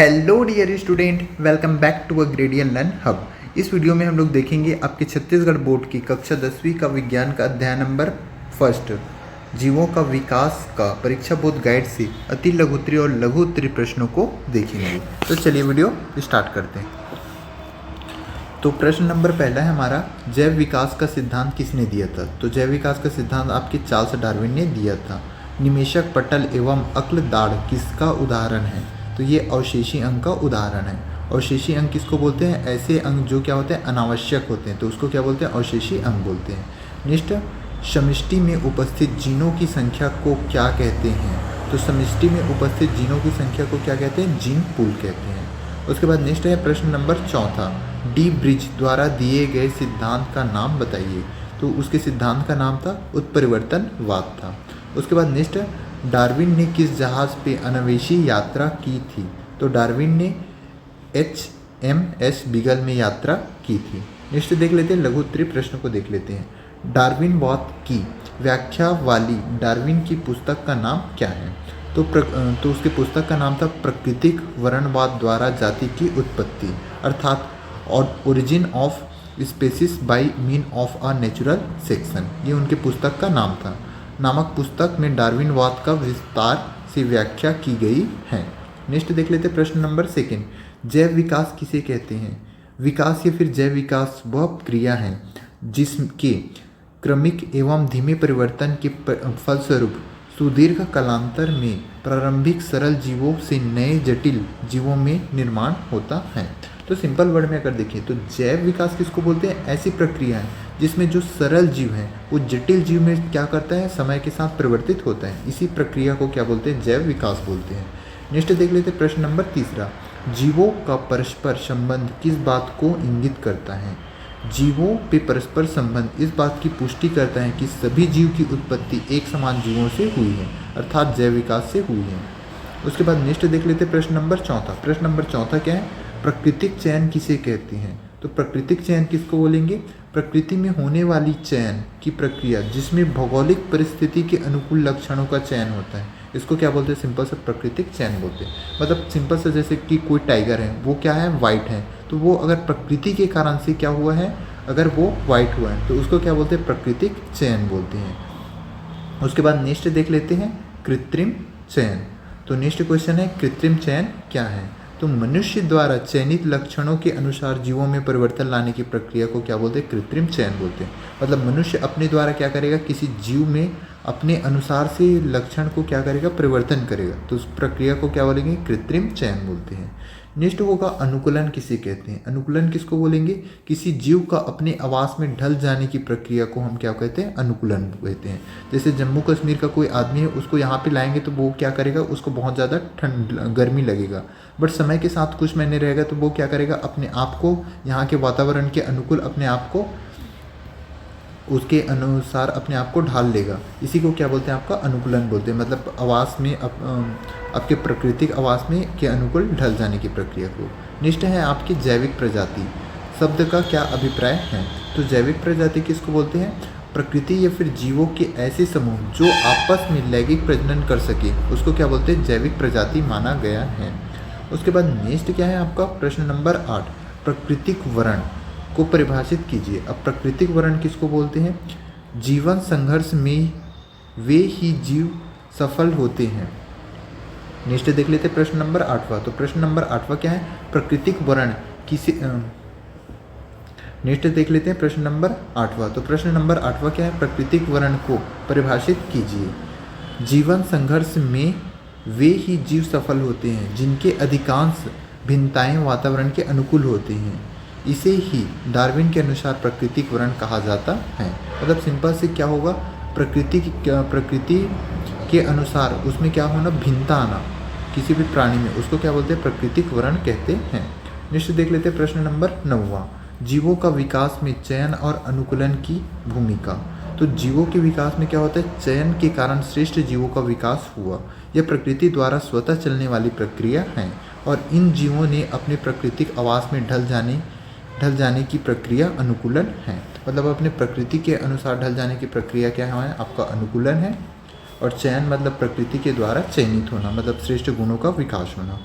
Hello dear student, welcome back to a gradient learn hub. इस video में हम लोग देखेंगे आपके छत्तीसगढ़ बोर्ड की कक्षा 10वीं का विज्ञान का अध्याय नंबर फर्स्ट जीवों का विकास का परीक्षा बोध गाइड से अति लघुत्तरी और लघु उत्तरी प्रश्नों को देखेंगे। तो चलिए वीडियो स्टार्ट करते हैं। तो प्रश्न नंबर पहला है हमारा, जैव विकास का सिद्धांत किसने दिया था? तो जैव विकास का सिद्धांत आपके चार्ल्स डार्विन ने दिया था। निमेषक पटल एवं अक्ल दाढ़ किसका उदाहरण है? तो ये अवशेषी अंग का उदाहरण है। अवशेषी अंग किसको बोलते हैं? ऐसे अंग जो क्या होते हैं, अनावश्यक होते हैं, तो उसको क्या बोलते हैं? अवशेषी अंग बोलते हैं। नेक्स्ट, समष्टि में उपस्थित जीनों की संख्या को क्या कहते हैं? तो समष्टि में उपस्थित जीनों की संख्या को क्या कहते हैं? जीन पूल कहते हैं। उसके बाद नेक्स्ट है प्रश्न नंबर चौथा, डी ब्रिज द्वारा दिए गए सिद्धांत का नाम बताइए। तो उसके सिद्धांत का नाम था उत्परिवर्तनवाद था। उसके बाद नेक्स्ट, डार्विन ने किस जहाज़ पे अन्वेषी यात्रा की थी? तो डार्विन ने HMS बीगल में यात्रा की थी। नेक्स्ट देख लेते हैं, लघु उत्तरी प्रश्न को देख लेते हैं। डार्विनवाद की व्याख्या वाली डार्विन की पुस्तक का नाम क्या है? तो उसके पुस्तक का नाम था प्राकृतिक वर्णवाद द्वारा जाति की उत्पत्ति, अर्थात origin of species by mean of a natural section. ये उनके पुस्तक का नाम था। नामक पुस्तक में डार्विनवाद का विस्तार से व्याख्या की गई है। नेक्स्ट देख लेते प्रश्न नंबर सेकेंड, जैव विकास किसे कहते हैं? विकास या फिर जैव विकास वह क्रिया है जिसके क्रमिक एवं धीमे परिवर्तन के फलस्वरूप सुदीर्घ कालांतर में प्रारंभिक सरल जीवों से नए जटिल जीवों में निर्माण होता है। तो सिंपल वर्ड में अगर देखें तो जैव विकास किसको बोलते हैं? ऐसी प्रक्रिया है जिसमें जो सरल जीव है वो जटिल जीव में क्या करता है? समय के साथ परिवर्तित होता है। इसी प्रक्रिया को क्या बोलते हैं? जैव विकास बोलते हैं। नेक्स्ट देख लेते हैं प्रश्न नंबर तीसरा, जीवों का परस्पर संबंध किस बात को इंगित करता है? जीवों पे परस्पर संबंध इस बात की पुष्टि करता है कि सभी जीव की उत्पत्ति एक समान जीवों से हुई है, अर्थात जैव विकास से हुई है। उसके बाद नेक्स्ट देख लेते हैं प्रश्न नंबर चौथा। प्रश्न नंबर चौथा क्या है? प्राकृतिक चयन किसे कहते हैं? तो प्राकृतिक चयन किसको बोलेंगे? प्रकृति में होने वाली चयन की प्रक्रिया जिसमें भौगोलिक परिस्थिति के अनुकूल लक्षणों का चयन होता है, इसको क्या बोलते हैं? सिंपल से प्राकृतिक चयन बोलते हैं। मतलब सिंपल से जैसे कि कोई टाइगर है, वो क्या है? वाइट है, तो वो अगर प्रकृति के कारण से क्या हुआ है, अगर वो वाइट हुआ है तो उसको क्या बोलते हैं? प्राकृतिक चयन बोलते हैं। उसके बाद नेक्स्ट देख लेते हैं कृत्रिम चयन। तो नेक्स्ट क्वेश्चन है, कृत्रिम चयन क्या है? तो मनुष्य द्वारा चयनित लक्षणों के अनुसार जीवों में परिवर्तन लाने की प्रक्रिया को क्या बोलते हैं? कृत्रिम चयन बोलते हैं। मतलब मनुष्य अपने द्वारा क्या करेगा? किसी जीव में अपने अनुसार से लक्षण को क्या करेगा? परिवर्तन करेगा, तो उस प्रक्रिया को क्या बोलेंगे? कृत्रिम चयन बोलते हैं। नेक्स्ट होगा अनुकूलन किसे कहते हैं? अनुकूलन किसको बोलेंगे? किसी जीव का अपने आवास में ढल जाने की प्रक्रिया को हम क्या कहते हैं? अनुकूलन कहते हैं। जैसे जम्मू कश्मीर का कोई आदमी है, उसको यहाँ पे लाएंगे तो वो क्या करेगा? उसको बहुत ज़्यादा ठंड गर्मी लगेगा, बट समय के साथ कुछ महीने रहेगा तो वो क्या करेगा? अपने आप को यहाँ के वातावरण के अनुकूल अपने आप को उसके अनुसार अपने आप को ढाल लेगा। इसी को क्या बोलते हैं? आपका अनुकूलन बोलते हैं। मतलब आवास में आपके प्राकृतिक आवास में के अनुकूल ढल जाने की प्रक्रिया को। नेक्स्ट है आपकी जैविक प्रजाति शब्द का क्या अभिप्राय है? तो जैविक प्रजाति किसको बोलते हैं? प्रकृति या फिर जीवों के ऐसे समूह जो आपस में लैंगिक प्रजनन कर सके, उसको क्या बोलते हैं? जैविक प्रजाति माना गया है। उसके बाद नेक्स्ट क्या है आपका प्रश्न नंबर 8, प्राकृतिक वर्ण को परिभाषित कीजिए। अब प्राकृतिक वर्ण किसको बोलते हैं? जीवन संघर्ष में वे ही जीव सफल होते हैं। नेक्स्ट देख लेते हैं प्रश्न नंबर 8वां। तो प्रश्न नंबर 8वां क्या है? प्राकृतिक वर्ण किसी नेक्स्ट देख लेते हैं प्रश्न नंबर 8वां। तो प्रश्न नंबर 8वां क्या है? प्राकृतिक वर्ण को परिभाषित कीजिए। जीवन संघर्ष में वे ही जीव सफल होते हैं जिनके अधिकांश भिन्नताएं वातावरण के अनुकूल होते हैं। इसे ही डार्विन के अनुसार प्राकृतिक वर्ण कहा जाता है। मतलब सिंपल से क्या होगा? प्रकृति के अनुसार उसमें क्या होना? भिन्नता आना किसी भी प्राणी में, उसको क्या बोलते हैं? प्राकृतिक वर्ण कहते हैं। नेक्स्ट देख लेते हैं प्रश्न नंबर 9वां, जीवों का विकास में चयन और अनुकूलन की भूमिका। तो जीवों के विकास में क्या होता है? चयन के कारण श्रेष्ठ जीवों का विकास हुआ। यह प्रकृति द्वारा स्वतः चलने वाली प्रक्रिया है और इन जीवों ने अपने प्राकृतिक आवास में ढल जाने की प्रक्रिया अनुकूलन है। मतलब अपने प्रकृति के अनुसार ढल जाने की प्रक्रिया क्या है? आपका अनुकूलन है। और चयन मतलब प्रकृति के द्वारा चयनित होना, मतलब श्रेष्ठ गुणों का विकास होना।